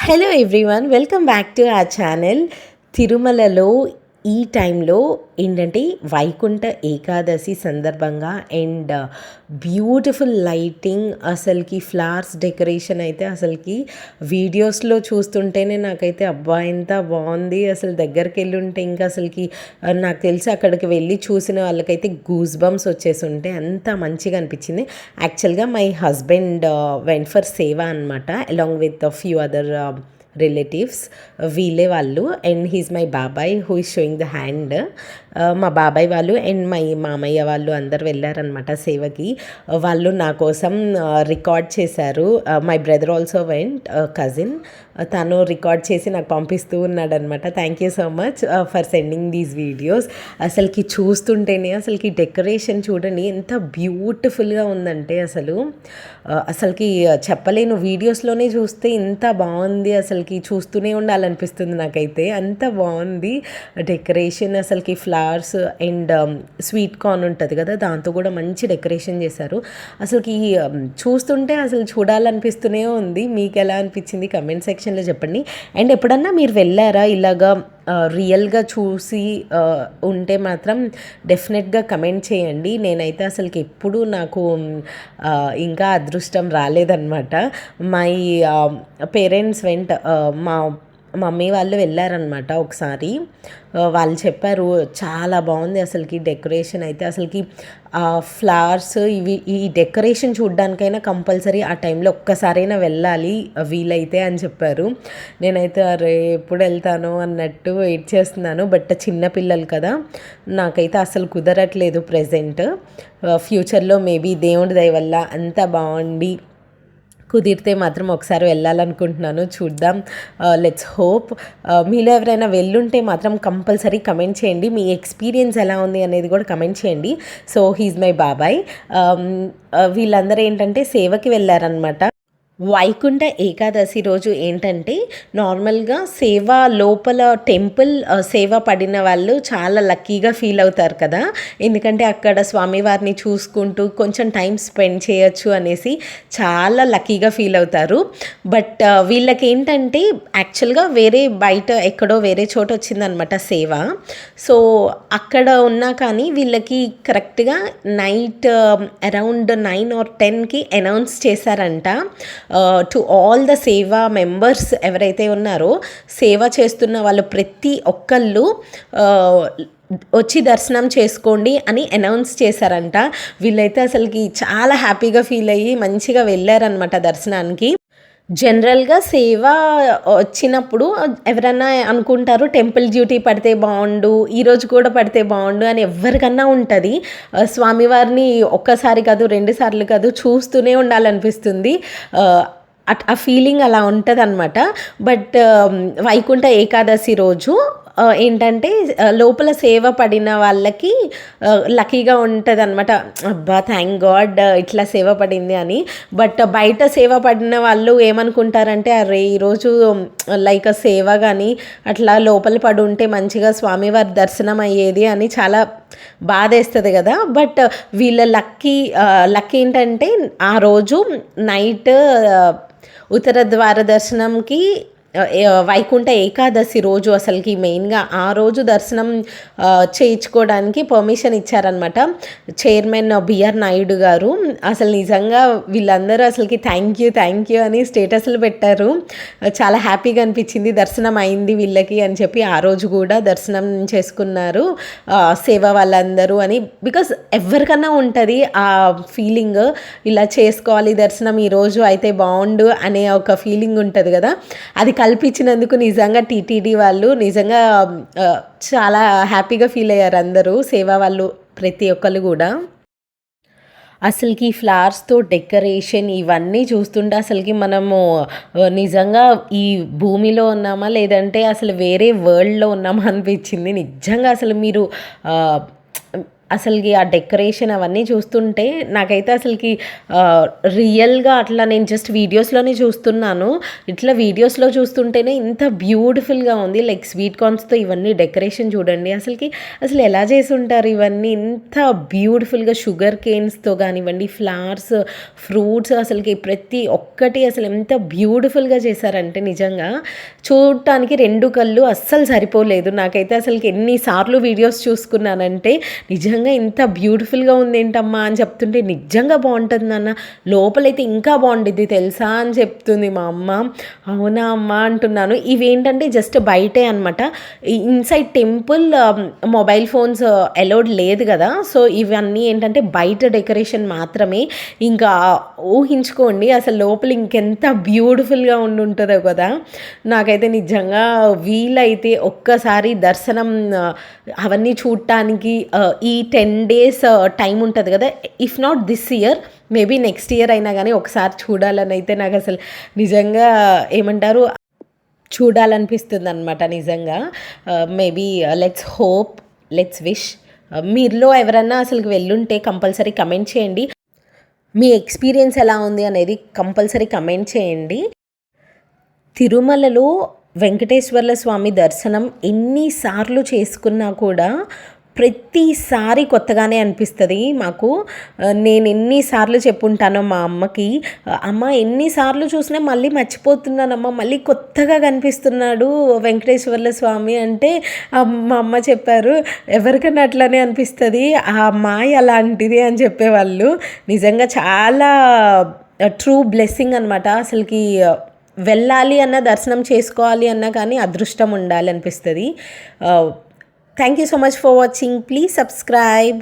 Hello everyone, welcome back to our channel. తిరుమలలో ఈ టైంలో ఏంటంటే వైకుంఠ ఏకాదశి సందర్భంగా అండ్ బ్యూటిఫుల్ లైటింగ్, అసలుకి ఫ్లవర్స్ డెకరేషన్ అయితే అసలుకి వీడియోస్లో చూస్తుంటేనే నాకైతే అబ్బా ఎంత బాగుంది, అసలు దగ్గరికి వెళ్ళి ఉంటే ఇంకా అసలుకి నాకు తెలిసి అక్కడికి వెళ్ళి చూసిన వాళ్ళకైతే గూస్ బంప్స్ వచ్చేసి ఉంటే అంత మంచిగా అనిపించింది. యాక్చువల్గా మై హస్బెండ్ వెంట్ ఫర్ సేవా అనమాట, along with few other relatives. వీళ్ళే వాళ్ళు అండ్ హీస్ మై బాబాయ్ who is showing the hand. మా బాబాయ్ వాళ్ళు అండ్ మై మామయ్య వాళ్ళు అందరు వెళ్ళారనమాట సేవకి. వాళ్ళు నా కోసం రికార్డ్ చేశారు. My brother also went, cousin. తను రికార్డ్ చేసి నాకు పంపిస్తూ ఉన్నాడనమాట. Thank you so much for sending these videos. అసలుకి చూస్తుంటేనే అసలుకి డెకరేషన్ చూడండి ఎంత బ్యూటిఫుల్గా ఉందంటే అసలుకి చెప్పలేను. వీడియోస్లోనే చూస్తే ఇంత బాగుంది, అసలుకి చూస్తూనే ఉండాలనిపిస్తుంది నాకైతే, అంత బాగుంది డెకరేషన్. అసలుకి ఫ్లవర్స్ అండ్ స్వీట్ కార్న్ ఉంటుంది కదా, దాంతో కూడా మంచి డెకరేషన్ చేశారు. అసలుకి చూస్తుంటే అసలు చూడాలనిపిస్తూనే ఉంది. మీకు ఎలా అనిపించింది కమెంట్ సెక్షన్లో చెప్పండి. అండ్ ఎప్పుడన్నా మీరు వెళ్ళారా ఇలాగా రియల్గా చూసి ఉంటే మాత్రం డెఫినెట్గా కమెంట్ చేయండి. నేనైతే అసలుకి ఎప్పుడు నాకు ఇంకా అదృష్టం రాలేదన్నమాట. మై పేరెంట్స్ వెంట మా మమ్మీ వాళ్ళు వెళ్ళారనమాట ఒకసారి. వాళ్ళు చెప్పారు చాలా బాగుంది అసలుకి డెకరేషన్ అయితే. అసలుకి ఫ్లవర్స్ ఈ డెకరేషన్ చూడ్డానికైనా కంపల్సరీ ఆ టైంలో ఒక్కసారైనా వెళ్ళాలి వీలైతే అని చెప్పారు. నేనైతే అరే ఎప్పుడు వెళ్తాను అన్నట్టు వెయిట్ చేస్తున్నాను. బట్ చిన్నపిల్లలు కదా, నాకైతే అసలు కుదరట్లేదు ప్రెజెంట్. ఫ్యూచర్లో మేబీ దేవుడి దయ వల్ల అంతా బాగుండి కుదిరితే మాత్రం ఒకసారి వెళ్ళాలనుకుంటున్నాను. చూద్దాం, లెట్స్ హోప్. మీలో ఎవరైనా వెళ్ళుంటే మాత్రం కంపల్సరీ కమెంట్ చేయండి. మీ ఎక్స్పీరియన్స్ ఎలా ఉంది అనేది కూడా కమెంట్ చేయండి. సో హీజ్ మై బాబాయ్. వీళ్ళందరూ ఏంటంటే సేవకి వెళ్ళారనమాట. వైకుంఠ ఏకాదశి రోజు ఏంటంటే నార్మల్గా సేవ లోపల టెంపుల్ సేవ పడిన వాళ్ళు చాలా లక్కీగా ఫీల్ అవుతారు కదా, ఎందుకంటే అక్కడ స్వామివారిని చూసుకుంటూ కొంచెం టైం స్పెండ్ చేయొచ్చు అనేసి చాలా లక్కీగా ఫీల్ అవుతారు. బట్ వీళ్ళకి ఏంటంటే యాక్చువల్గా వేరే బయట ఎక్కడో వేరే చోట వచ్చిందనమాట సేవ. సో అక్కడ ఉన్నా కానీ వీళ్ళకి కరెక్ట్గా నైట్ అరౌండ్ 9 or 10కి అనౌన్స్ చేశారంట టు ఆల్ ద సేవా మెంబర్స్ ఎవరైతే ఉన్నారో, సేవ చేస్తున్న వాళ్ళు ప్రతి ఒక్కళ్ళు వచ్చి దర్శనం చేసుకోండి అని అనౌన్స్ చేశారంట. వీళ్ళైతే అసలుకి చాలా హ్యాపీగా ఫీల్ అయ్యి మంచిగా వెళ్ళారనమాట దర్శనానికి. జనరల్గా సేవ వచ్చినప్పుడు ఎవరన్నా అనుకుంటారు టెంపుల్ డ్యూటీ పడితే బాగుండు, ఈరోజు కూడా పడితే బాగుండు అని ఎవరికన్నా ఉంటుంది. స్వామివారిని ఒక్కసారి కాదు, 2 సార్లు కాదు, చూస్తూనే ఉండాలనిపిస్తుంది. ఆ ఫీలింగ్ అలా ఉంటుంది అనమాట. బట్ వైకుంఠ ఏకాదశి రోజు ఏంటంటే లోపల సేవ పడిన వాళ్ళకి లక్కీగా ఉంటుంది అనమాట. అబ్బా థ్యాంక్ గాడ్ ఇట్లా సేవ పడింది అని. బట్ బయట సేవ పడిన వాళ్ళు ఏమనుకుంటారంటే అరే ఈరోజు లైక్ సేవ కానీ అట్లా లోపల పడి ఉంటే మంచిగా స్వామివారి దర్శనం అయ్యేది అని చాలా బాధేస్తుంది కదా. బట్ వీళ్ళ లక్కీ ఏంటంటే ఆ రోజు నైట్ ఉత్తర ద్వార దర్శనంకి వైకుంఠ ఏకాదశి రోజు అసలుకి మెయిన్గా ఆ రోజు దర్శనం చేయించుకోవడానికి పర్మిషన్ ఇచ్చారనమాట చైర్మన్ బిఆర్ నాయుడు గారు. అసలు నిజంగా వీళ్ళందరూ అసలుకి థ్యాంక్ యూ అని స్టేటస్లు పెట్టారు. చాలా హ్యాపీగా అనిపించింది, దర్శనం అయింది వీళ్ళకి అని చెప్పి. ఆ రోజు కూడా దర్శనం చేసుకున్నారు సేవ వాళ్ళందరూ అని. బికాస్ ఎవరికన్నా ఉంటుంది ఆ ఫీలింగ్, ఇలా చేసుకోవాలి దర్శనం ఈరోజు అయితే బాగుండు అనే ఒక ఫీలింగ్ ఉంటుంది కదా. అది కల్పించినందుకు నిజంగా టీటీడీ వాళ్ళు నిజంగా చాలా హ్యాపీగా ఫీల్ అయ్యారు అందరూ, సేవా వాళ్ళు ప్రతి ఒక్కరు కూడా. అసలుకి ఫ్లవర్స్తో డెకరేషన్ ఇవన్నీ చూస్తుంటే అసలుకి మనము నిజంగా ఈ భూమిలో ఉన్నామా లేదంటే అసలు వేరే వరల్డ్లో ఉన్నామా అనిపించింది నిజంగా. అసలు మీరు అసలుకి ఆ డెకరేషన్ అవన్నీ చూస్తుంటే నాకైతే అసలుకి రియల్‌గా అట్లా నేను జస్ట్ వీడియోస్‌లోనే చూస్తున్నాను. ఇట్లా వీడియోస్‌లో చూస్తుంటేనే ఇంత బ్యూటిఫుల్‌గా ఉంది. లైక్ స్వీట్ కార్న్స్‌తో ఇవన్నీ డెకరేషన్ చూడండి. అసలు ఎలా చేసుంటారు ఇవన్నీ ఇంత బ్యూటిఫుల్‌గా షుగర్ కేన్స్‌తో గానివ్వండి, ఫ్లవర్స్, ఫ్రూట్స్ అసలుకి ప్రతి ఒక్కటి అసలు ఎంత బ్యూటిఫుల్‌గా చేశారంటే నిజంగా చూడటానికి 2 కళ్ళు అస్సలు సరిపోలేదు. నాకైతే అసలుకి ఎన్ని సార్లు వీడియోస్ చూసుకున్నానంటే నిజంగా ఇంత బ్యూటిఫుల్‌గా ఉందేంటమ్మా అని చెప్తుంటే నిజంగా బావుంటది నాన్న. లోపలైతే ఇంకా బావుండిద్ది తెలుసా అని చెప్తుంది మా అమ్మ. అవునా అమ్మా అంటున్నాను. ఇవేంటంటే జస్ట్ బయటే అనమాట. Inside temple mobile phones allowed లేదు గదా! సో, ఇవన్నీ ఏంటంటే బయట డెకరేషన్ మాత్రమే. ఇంకా ఊహించుకోండి అసలు లోపల ఇంకెంత బ్యూటిఫుల్‌గా ఉండుంటదో కదా! నాకైతే నిజంగా వీలైతే ఒక్కసారి దర్శనం అవన్నీ చూడటానికి ఈ 10 డేస్ టైం ఉంటది కదా! If not this year maybe next year అయినా గానీ ఒకసారి చూడాలని అయితే నాకసలు నిజంగా ఏమంటారు చూడాలనిపిస్తుందనమాట నిజంగా. Maybe let's hope, let's wish. మీలో ఎవరన్నా అసలుకి వెళ్ళుంటే కంపల్సరీ కమెంట్ చేయండి. మీ ఎక్స్‌పీరియన్స్ ఎలా ఉంది అనేది కంపల్సరీ కమెంట్ చేయండి. తిరుమలలో వెంకటేశ్వర్ల స్వామి దర్శనం ఎన్ని సార్లు చేసుకున్నా కూడా ప్రతిసారి కొత్తగానే అనిపిస్తది మాకు. నేను ఎన్ని సార్లు చెప్పుంటానో మా అమ్మకి, "అమ్మ ఎన్ని సార్లు చూసినా మళ్ళీ మర్చిపోతున్నానమ్మా, మళ్ళీ కొత్తగా కనిపిస్తున్నాడు వెంకటేశ్వర్ల స్వామి" అంటే మా అమ్మ చెప్పారు, "ఎవరికైనా అట్లనే అనిపిస్తది. ఆ మాయ అలాంటిది" అని చెప్పేవాళ్ళు. నిజంగా చాలా ట్రూ బ్లెస్సింగ్ అనమాట. అసలకి వెళ్ళాలి అన్నా, దర్శనం చేసుకోవాలి అన్నా కానీ అదృష్టం ఉండాలి అనిపిస్తది. Thank you so much for watching. Please subscribe.